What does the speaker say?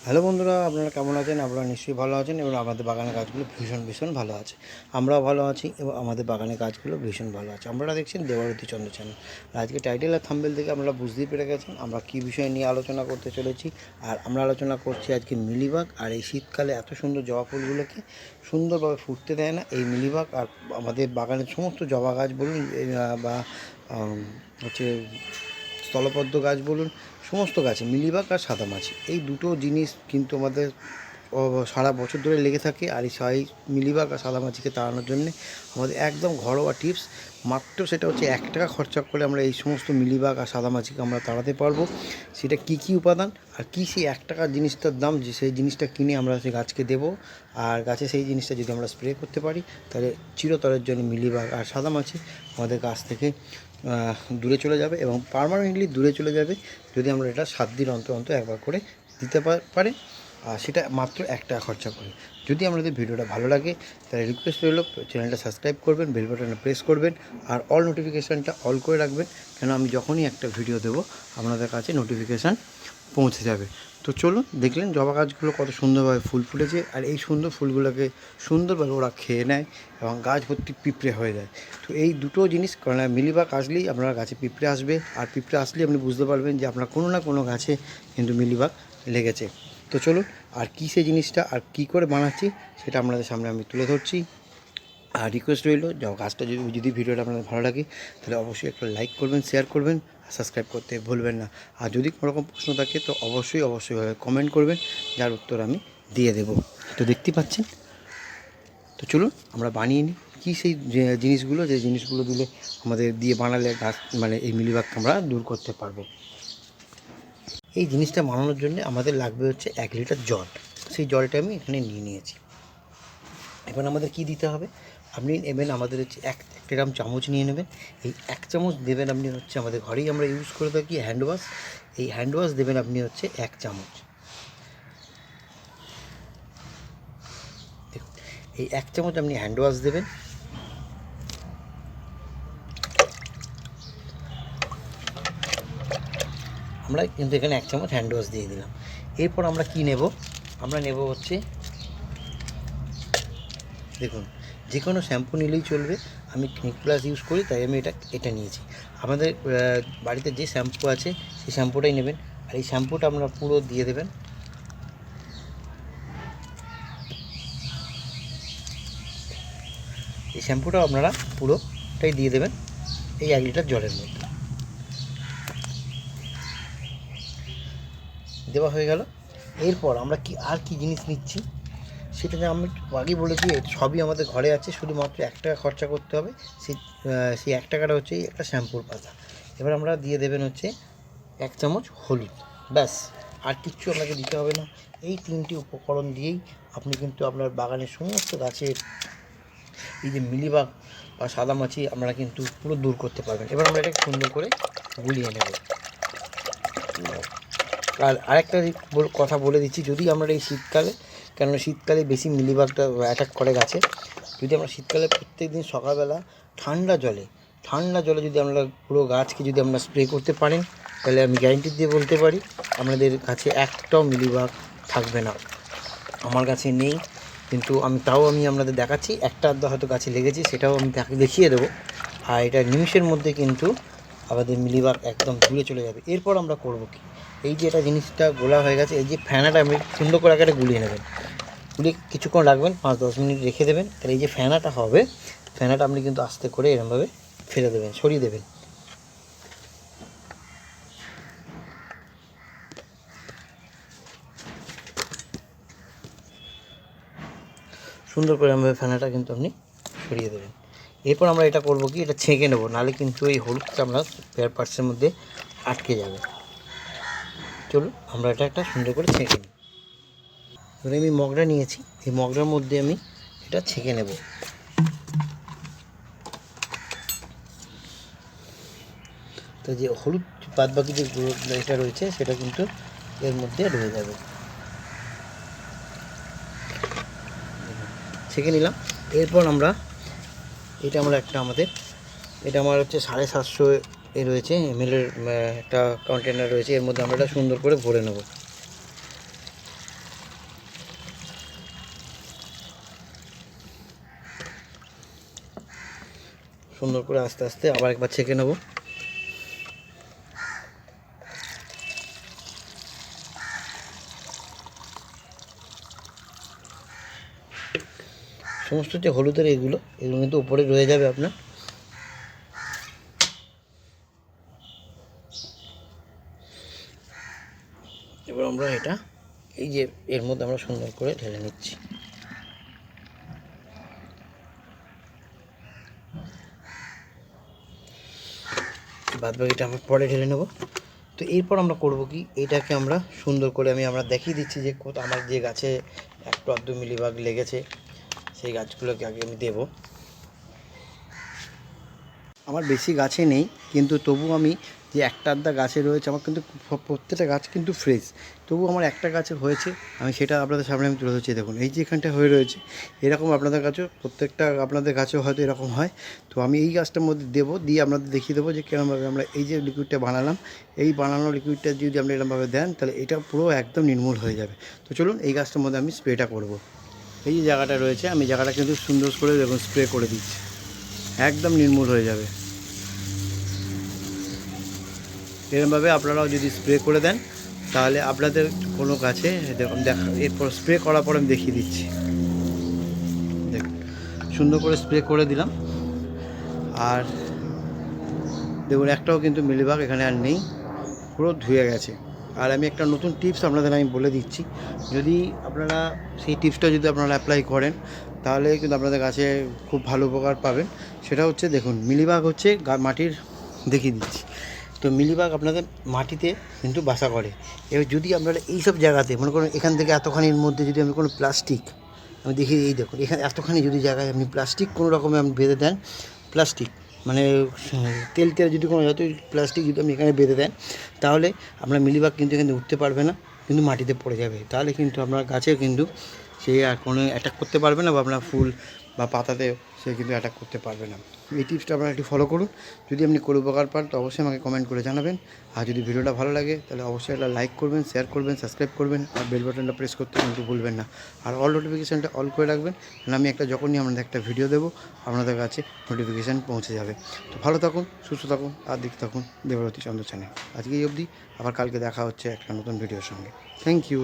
Hello বন্ধুরা, আপনারা কেমন আছেন? আপনারা নিশ্চয়ই ভালো আছেন এবং আমাদের বাগানের গাছগুলো ভীষণ ভালো আছে। আমরাও ভালো আছি এবং আমাদের বাগানের গাছগুলো ভীষণ ভালো আছে। আপনারা দেখছেন দেবারতী চন্দ্র চ্যানেল। আর আজকে টাইটেল আর থাম্বনেল থেকে আপনারা বুঝতেই পেরে গেছেন আমরা কী বিষয় নিয়ে আলোচনা করতে চলেছি। আর আমরা আলোচনা করছি আজকে মিলিবাগ। আর এই শীতকালে এত সুন্দর জবা ফুলগুলোকে সুন্দরভাবে ফুটতে দেয় না এই মিলিবাগ। আর আমাদের বাগানের সমস্ত জবা গাছ বলুন বা হচ্ছে স্থলপদ্ম গাছ বলুন, সমস্ত গাছে মিলিবাগ আর সাদামাছি এই দুটো জিনিস কিন্তু আমাদের সারা বছর ধরে লেগে থাকে। আর এই মিলিবাগ আর সাদামাছিকে তাড়ানোর জন্যে আমাদের একদম ঘরোয়া টিপস, মাত্র সেটা হচ্ছে 1 টাকা খরচা করে আমরা এই সমস্ত মিলিবাগ আর সাদামাছিকে আমরা তাড়াতে পারবো। সেটা কী উপাদান আর কী সেই 1 টাকার জিনিসটার দাম, যে সেই জিনিসটা কিনে আমরা সেই গাছকে দেবো। আর গাছে সেই জিনিসটা যদি আমরা স্প্রে করতে পারি তাহলে চিরতরের জন্য মিলিবাগ আর সাদামাছি আমাদের গাছ থেকে দূরে চলে যাবে এবং পার্মানেন্টলি দূরে চলে যাবে যদি আমরা এটা 7 দিন অন্তর একবার করে দিতে পারি। আর সেটা মাত্র 1 টাকা খরচা করে। যদি আপনাদের ভিডিওটা ভালো লাগে তাহলে রিকোয়েস্ট রইল চ্যানেলটা সাবস্ক্রাইব করবেন, বেল বাটনে প্রেস করবেন আর অল নোটিফিকেশানটা অল করে রাখবেন, কেন আমি যখনই একটা ভিডিও দেবো আপনাদের কাছে নোটিফিকেশান পৌঁছে যাবে। তো চলুন, দেখলেন জবা গাছগুলো কত সুন্দরভাবে ফুল ফুটেছে আর এই সুন্দর ফুলগুলোকে সুন্দরভাবে ওরা খেয়ে নেয় এবং গাছ ভর্তি পিঁপড়ে হয়ে যায়। তো এই দুটো জিনিস, কারণ মিলিবাগ আসলেই আপনার গাছে পিঁপড়ে আসবে আর পিঁপড়ে আসলেই আপনি বুঝতে পারবেন যে আপনার কোনো না কোনো গাছে কিন্তু মিলিবাগ লেগেছে। তো চলুন, আর কী সেই জিনিসটা আর কী করে বানাচ্ছি সেটা আপনাদের সামনে আমি তুলে ধরছি। আর রিকোয়েস্ট রইল গাছটা যদি ভিডিওটা আপনাদের ভালো লাগে তাহলে অবশ্যই একটা লাইক করবেন, শেয়ার করবেন আর সাবস্ক্রাইব করতে ভুলবেন না। আর যদি কোনো রকম প্রশ্ন থাকে তো অবশ্যই কমেন্ট করবেন, যার উত্তর আমি দিয়ে দেব। তো দেখতেই পাচ্ছেন। তো চলুন আমরা বানিয়ে নিই কী সেই জিনিসগুলো, যে জিনিসগুলো দিলে আমাদের দিয়ে বানালে গাছ এই মিলিবাগকে আমরা দূর করতে পারবো। এই জিনিসটা বানানোর জন্য আমাদের লাগবে হচ্ছে 1 লিটার জল। সেই জলটা আমি এখানে নিয়ে নিয়েছি। এবার আমাদের কি দিতে হবে, আপনি নেবেন আমাদের হচ্ছে 1 গ্রাম চামচ নিয়ে নেবেন। এই 1 চামচ দেবেন আপনি হচ্ছে আমাদের ঘরেই আমরা ইউজ করে থাকি হ্যান্ড ওয়াশ। এই হ্যান্ড ওয়াশ দেবেন আপনি হচ্ছে 1 চামচ। দেখুন, এই 1 চামচ আপনি হ্যান্ড ওয়াশ দেবেন। আমরা কিন্তু এখানে 1 চামচ হ্যান্ড ওয়াশ দিয়ে দিলাম। এরপর আমরা কি নেব, আমরা নেব হচ্ছে, দেখুন যে কোনো শ্যাম্পু নিলেই চলবে। আমি ক্লিনিক প্লাস ইউজ করি তাই আমি এটা নিয়েছি। আমাদের বাড়িতে যে শ্যাম্পু আছে সেই শ্যাম্পুটাই নেবেন। আর এই শ্যাম্পুটা আপনারা পুরো দিয়ে দেবেন। এই শ্যাম্পুটা আপনারা পুরোটাই দিয়ে দেবেন এই 1 লিটার জলের মধ্যে। দেওয়া হয়ে গেল। এরপর আমরা কি জিনিস নিচ্ছি সেটা যে আমি আগেই বলেছি, সবই আমাদের ঘরে আছে, শুধুমাত্র 1 টাকা খরচা করতে হবে। সেই 1 টাকাটা হচ্ছে একটা শ্যাম্পুর পাতা। এবার আমরা দিয়ে দেবেন হচ্ছে 1 চামচ হলুদ, ব্যাস। আর কিচ্ছু আপনাকে দিতে হবে না। এই 3টি উপকরণ দিয়েই আপনি কিন্তু আপনার বাগানের সমস্ত গাছের এই যে মিলিবাগ বা সাদামাছি আপনারা কিন্তু পুরো দূর করতে পারবেন। এবার আমরা এটা সুন্দর করে গুলিয়ে নেব। আর আরেকটা কথা বলে দিচ্ছি, যদি আমরা এই শীতকালে, কেননা শীতকালে বেশি মিলিবাগটা অ্যাটাক করে গাছে, যদি আমরা শীতকালে প্রত্যেক দিন সকালবেলা ঠান্ডা জলে যদি আমরা পুরো গাছকে যদি আমরা স্প্রে করতে পারেন তাহলে আমি গ্যারেন্টি দিয়ে বলতে পারি আপনাদের কাছে একটাও মিলিবাগ থাকবে না। আমার কাছে নেই, কিন্তু আমি আপনাদের দেখাচ্ছি, একটা আধটা হয়তো গাছে লেগেছে, সেটাও আমি দেখিয়ে দেবো। আর এটা নিমিষের মধ্যে কিন্তু আমাদের মিলিবাগ একদম দূরে চলে যাবে। এরপর আমরা করব কি, এই যে এটা জিনিসটা গোলা হয়ে গেছে, এই যে ফেনাটা আপনি সুন্দর করে একটা গুলিয়ে নেবেন। গুলিয়ে কিছুক্ষণ রাখবেন, 5-10 মিনিট রেখে দেবেন। তাহলে এই যে ফেনাটা হবে, ফেনাটা আপনি কিন্তু আস্তে করে এরকমভাবে ফেলে দেবেন, সরিয়ে দেবেন। সুন্দর করে এরকমভাবে ফেনাটা কিন্তু আপনি সরিয়ে দেবেন। এরপর আমরা এটা করব কি, এটা ছেঁকে নেব, নাহলে কিন্তু এই হলুদটা আমরা স্পেয়ার পার্টসের মধ্যে আটকে যাবে। চলুন আমরা এটা একটা সুন্দর করে ছেঁকে নিই। এবারে আমি মগটা নিয়েছি, এই মগটার মধ্যে আমি এটা ছেঁকে নেব। তো যে হলুদ বাদবাকি যে এটা রয়েছে সেটা কিন্তু এর মধ্যে রয়ে যাবে। ছেঁকে নিলাম। এরপর আমরা এটা আমার হচ্ছে 750 রয়েছে ml একটা কন্টেনার রয়েছে, এর মধ্যে আমরা এটা সুন্দর করে ভরে নেব। সুন্দর করে আস্তে আস্তে আবার একবার ছেঁকে নেব। সমস্ত যে হলুদের এগুলো কিন্তু উপরে রয়ে যাবে আপনার। এবার আমরা এটা এই যে এর মধ্যে আমরা সুন্দর করে ঢেলে নিচ্ছি। বাদ বাকিটা আমরা পরে ঢেলে নেব। তো এরপর আমরা করব কি, এটাকে আমরা সুন্দর করে আমরা দেখিয়ে দিচ্ছি যে আমার যে গাছে 1-2 মিলিবাগ লেগেছে সেই গাছগুলোকে আগে আমি দেবো। আমার বেশি গাছে নেই, কিন্তু তবু আমি যে একটা আধটা গাছে রয়েছে, আমার কিন্তু প্রত্যেকটা গাছ কিন্তু ফ্রেশ। তবু আমার একটা গাছে হয়েছে, আমি সেটা আপনাদের সামনে আমি তুলে ধরছি। দেখুন এই যে এখানটা হয়ে রয়েছে, এরকম আপনাদের কাছেও প্রত্যেকটা আপনাদের গাছেও হয়তো এরকম হয়। তো আমি এই গাছটার মধ্যে দেবো, দিয়ে আপনাদের দেখিয়ে দেবো যে কীরকমভাবে আমরা এই যে লিকুইডটা বানালাম, এই বানানো লিকুইডটা যদি আপনি এরকমভাবে দেন তাহলে এটা পুরো একদম নির্মূল হয়ে যাবে। তো চলুন এই গাছটার মধ্যে আমি স্প্রেটা করব। এই যে জায়গাটা রয়েছে, আমি জায়গাটা কিন্তু সুন্দর করে দেখুন স্প্রে করে দিচ্ছি, একদম নির্মূল হয়ে যাবে। এরকমভাবে আপনারাও যদি স্প্রে করে দেন তাহলে আপনাদের কোনো গাছে এরপর স্প্রে করার পর আমি দেখিয়ে দিচ্ছি। দেখুন সুন্দর করে স্প্রে করে দিলাম, আর দেখুন একটাও কিন্তু মিলিবাগ এখানে আর নেই, পুরো ধুয়ে গেছে। আর আমি একটা নতুন টিপস আপনাদের আমি বলে দিচ্ছি, যদি আপনারা সেই টিপসটা যদি আপনারা অ্যাপ্লাই করেন তাহলে কিন্তু আপনাদের গাছে খুব ভালো উপকার পাবেন। সেটা হচ্ছে দেখুন মিলিবাগ হচ্ছে মাটির, দেখিয়ে দিচ্ছি। তো মিলিবাগ আপনাদের মাটিতে কিন্তু বাসা করে। এবার যদি আপনারা এইসব জায়গাতে মনে করেন এখান থেকে এতখানির মধ্যে যদি আপনি কোনো প্লাস্টিক, আমি দেখি এই দেখুন এখানে এতখানি যদি জায়গায় আপনি প্লাস্টিক কোনো রকমে আপনি বেঁধে দেন, প্লাস্টিক মানে তেল যদি কোনো যত প্লাস্টিক যদি আপনি এখানে বেঁধে দেন, তাহলে আপনার মিলিবাগ কিন্তু এখানে উঠতে পারবে না, কিন্তু মাটিতে পড়ে যাবে। তাহলে কিন্তু আপনার গাছে কিন্তু সে আর কোনো অ্যাটাক করতে পারবে না, বা আপনার ফুল বা পাতাতে সে কিন্তু অ্যাটাক করতে পারবে না। এই টিপসটা আপনারা একটু ফলো করুন। যদি আপনি কোনো উপকার পান তো অবশ্যই আমাকে কমেন্ট করে জানাবেন। আর যদি ভিডিওটা ভালো লাগে তাহলে অবশ্যই একটা লাইক করবেন, শেয়ার করবেন, সাবস্ক্রাইব করবেন, আর বেল বাটনটা প্রেস করতে কিন্তু ভুলবেন না। আর অল নোটিফিকেশানটা অল করে রাখবেন, কারণ আমি যখনই আপনাদের একটা ভিডিও দেবো আপনাদের কাছে নোটিফিকেশান পৌঁছে যাবে। তো ভালো থাকুন, সুস্থ থাকুন, আর দেখতে থাকুন দেবরতী চন্দ্র চ্যানেল। আজকে এই অবধি, আবার কালকে দেখা হচ্ছে একটা নতুন ভিডিওর সঙ্গে। Thank you.